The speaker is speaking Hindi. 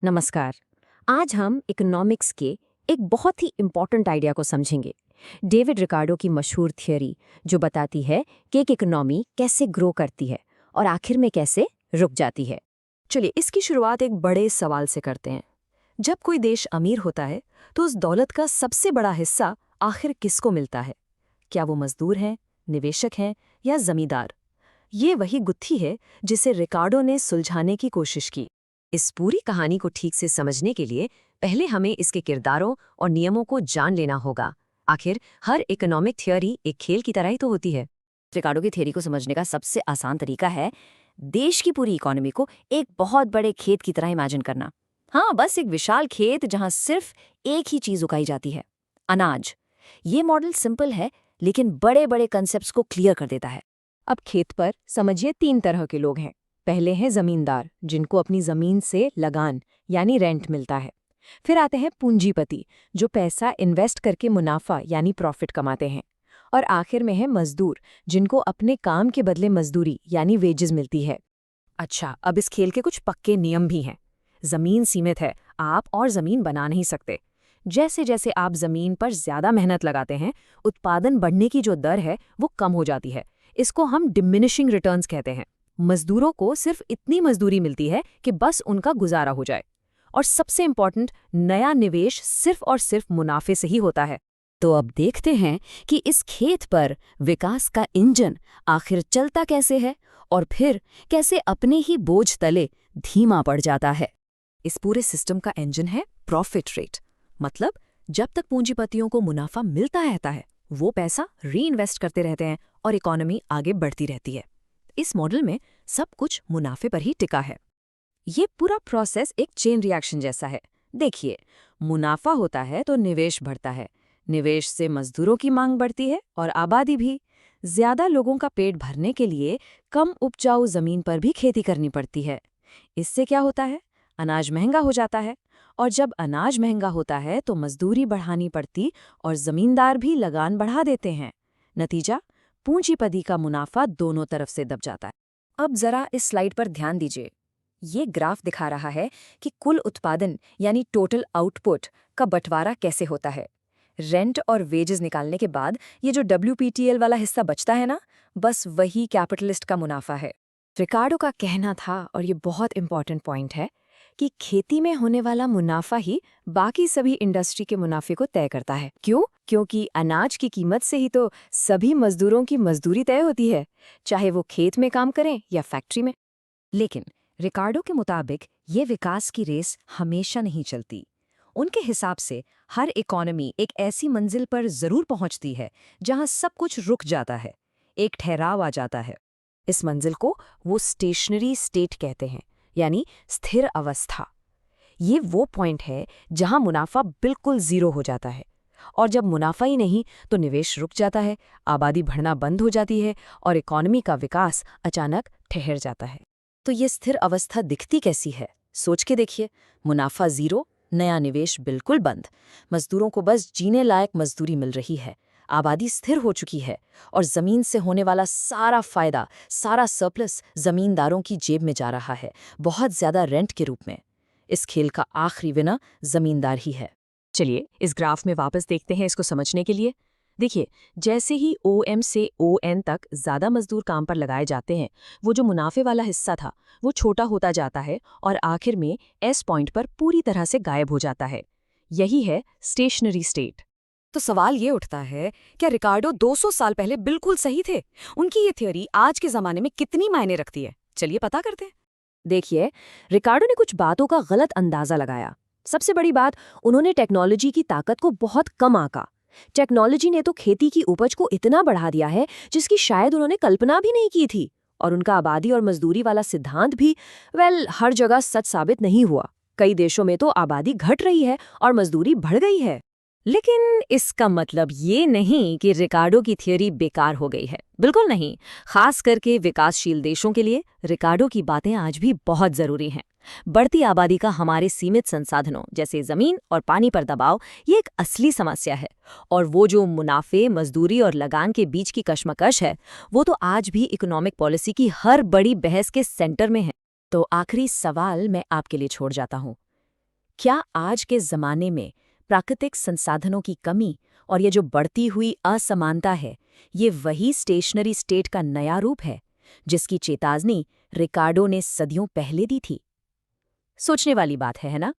नमस्कार। आज हम इकोनॉमिक्स के एक बहुत ही इम्पॉर्टेंट आइडिया को समझेंगे। डेविड रिकार्डो की मशहूर थियरी जो बताती है कि एक इकोनॉमी कैसे ग्रो करती है और आखिर में कैसे रुक जाती है। चलिए इसकी शुरुआत एक बड़े सवाल से करते हैं। जब कोई देश अमीर होता है तो उस दौलत का सबसे बड़ा हिस्सा आखिर किसको मिलता है? क्या वो मजदूर हैं, निवेशक हैं या जमींदार? ये वही गुत्थी है जिसे रिकार्डो ने सुलझाने की कोशिश की। इस पूरी कहानी को ठीक से समझने के लिए पहले हमें इसके किरदारों और नियमों को जान लेना होगा। आखिर हर इकोनॉमिक थियरी एक खेल की तरह ही तो होती है। रिकार्डो की थियरी को समझने का सबसे आसान तरीका है देश की पूरी इकोनॉमी को एक बहुत बड़े खेत की तरह इमेजिन करना। हाँ, बस एक विशाल खेत जहां सिर्फ एक ही चीज उगाई जाती है, अनाज। ये मॉडल सिंपल है लेकिन बड़े बड़े कंसेप्ट्स को क्लियर कर देता है। अब खेत पर समझिए 3 तरह के लोग हैं। पहले हैं जमींदार, जिनको अपनी जमीन से लगान यानी रेंट मिलता है। फिर आते हैं पूंजीपति, जो पैसा इन्वेस्ट करके मुनाफा यानी प्रॉफिट कमाते हैं। और आखिर में है मजदूर, जिनको अपने काम के बदले मजदूरी यानी वेजेस मिलती है। अच्छा, अब इस खेल के कुछ पक्के नियम भी हैं। जमीन सीमित है, आप और जमीन बना नहीं सकते। जैसे जैसे आप जमीन पर ज्यादा मेहनत लगाते हैं, उत्पादन बढ़ने की जो दर है वो कम हो जाती है। इसको हम डिमिनिशिंग रिटर्न्स कहते हैं। मजदूरों को सिर्फ इतनी मजदूरी मिलती है कि बस उनका गुजारा हो जाए। और सबसे इम्पॉर्टेंट, नया निवेश सिर्फ और सिर्फ मुनाफे से ही होता है। तो अब देखते हैं कि इस खेत पर विकास का इंजन आखिर चलता कैसे है और फिर कैसे अपने ही बोझ तले धीमा पड़ जाता है। इस पूरे सिस्टम का इंजन है प्रॉफिट रेट। मतलब जब तक पूंजीपतियों को मुनाफा मिलता रहता है, वो पैसा रीइन्वेस्ट करते रहते हैं और इकोनॉमी आगे बढ़ती रहती है। इस मॉडल में सब कुछ मुनाफे पर ही टिका है। ये पूरा प्रोसेस एक चेन रिएक्शन जैसा है। देखिए, मुनाफा होता है तो निवेश बढ़ता है, निवेश से मजदूरों की मांग बढ़ती है और आबादी भी। ज्यादा लोगों का पेट भरने के लिए कम उपजाऊ जमीन पर भी खेती करनी पड़ती है। इससे क्या होता है? अनाज महंगा हो जाता है, और जब अनाज महंगा होता है तो मजदूरी बढ़ानी पड़ती और जमींदार भी लगान बढ़ा देते हैं। नतीजा, पूंजीपति का मुनाफा दोनों तरफ से दब जाता है। अब जरा इस स्लाइड पर ध्यान दीजिए। ये ग्राफ दिखा रहा है कि कुल उत्पादन यानी टोटल आउटपुट का बंटवारा कैसे होता है। रेंट और वेजेस निकालने के बाद ये जो WPTL वाला हिस्सा बचता है ना, बस वही कैपिटलिस्ट का मुनाफा है। रिकार्डो का कहना था, और ये बहुत इंपॉर्टेंट पॉइंट है, कि खेती में होने वाला मुनाफा ही बाकी सभी इंडस्ट्री के मुनाफे को तय करता है। क्यों? क्योंकि अनाज की कीमत से ही तो सभी मजदूरों की मजदूरी तय होती है, चाहे वो खेत में काम करें या फैक्ट्री में। लेकिन रिकार्डो के मुताबिक ये विकास की रेस हमेशा नहीं चलती। उनके हिसाब से हर इकोनॉमी एक ऐसी मंजिल पर जरूर पहुंचती है जहां सब कुछ रुक जाता है, एक ठहराव आ जाता है। इस मंजिल को वो स्टेशनरी स्टेट कहते हैं, यानी स्थिर अवस्था। ये वो पॉइंट है जहां मुनाफा बिल्कुल जीरो हो जाता है, और जब मुनाफा ही नहीं तो निवेश रुक जाता है, आबादी बढ़ना बंद हो जाती है और इकोनॉमी का विकास अचानक ठहर जाता है। तो ये स्थिर अवस्था दिखती कैसी है? सोच के देखिए। मुनाफा जीरो, नया निवेश बिल्कुल बंद, मजदूरों को बस जीने लायक मजदूरी मिल रही है, आबादी स्थिर हो चुकी है और जमीन से होने वाला सारा फायदा, सारा सरप्लस जमींदारों की जेब में जा रहा है, बहुत ज्यादा रेंट के रूप में। इस खेल का आखिरी विनर जमींदार ही है। चलिए इस ग्राफ में वापस देखते हैं इसको समझने के लिए। देखिए, जैसे ही OM से ON तक ज्यादा मजदूर काम पर लगाए जाते हैं, वो जो मुनाफे वाला हिस्सा था वो छोटा होता जाता है और आखिर में S पॉइंट पर पूरी तरह से गायब हो जाता है। यही है स्टेशनरी स्टेट। तो सवाल ये उठता है, क्या रिकार्डो 200 साल पहले बिल्कुल सही थे? उनकी ये थ्योरी आज के जमाने में कितनी मायने रखती है? चलिए पता करते हैं। देखिए, रिकार्डो ने कुछ बातों का गलत अंदाजा लगाया। सबसे बड़ी बात, उन्होंने टेक्नोलॉजी की ताकत को बहुत कम आंका। टेक्नोलॉजी ने तो खेती की उपज को इतना बढ़ा दिया है जिसकी शायद उन्होंने कल्पना भी नहीं की थी। और उनका आबादी और मजदूरी वाला सिद्धांत भी हर जगह सच साबित नहीं हुआ। कई देशों में तो आबादी घट रही है और मजदूरी बढ़ गई है। लेकिन इसका मतलब ये नहीं कि रिकार्डो की थियरी बेकार हो गई है, बिल्कुल नहीं। खास करके विकासशील देशों के लिए रिकार्डो की बातें आज भी बहुत जरूरी हैं। बढ़ती आबादी का हमारे सीमित संसाधनों जैसे जमीन और पानी पर दबाव, ये एक असली समस्या है। और वो जो मुनाफे, मजदूरी और लगान के बीच की कशमकश है, वो तो आज भी इकोनॉमिक पॉलिसी की हर बड़ी बहस के सेंटर में है। तो आखिरी सवाल मैं आपके लिए छोड़ जाता हूँ। क्या आज के ज़माने में प्राकृतिक संसाधनों की कमी और ये जो बढ़ती हुई असमानता है, ये वही स्टेशनरी स्टेट का नया रूप है, जिसकी चेतावनी रिकार्डो ने सदियों पहले दी थी? सोचने वाली बात है ना?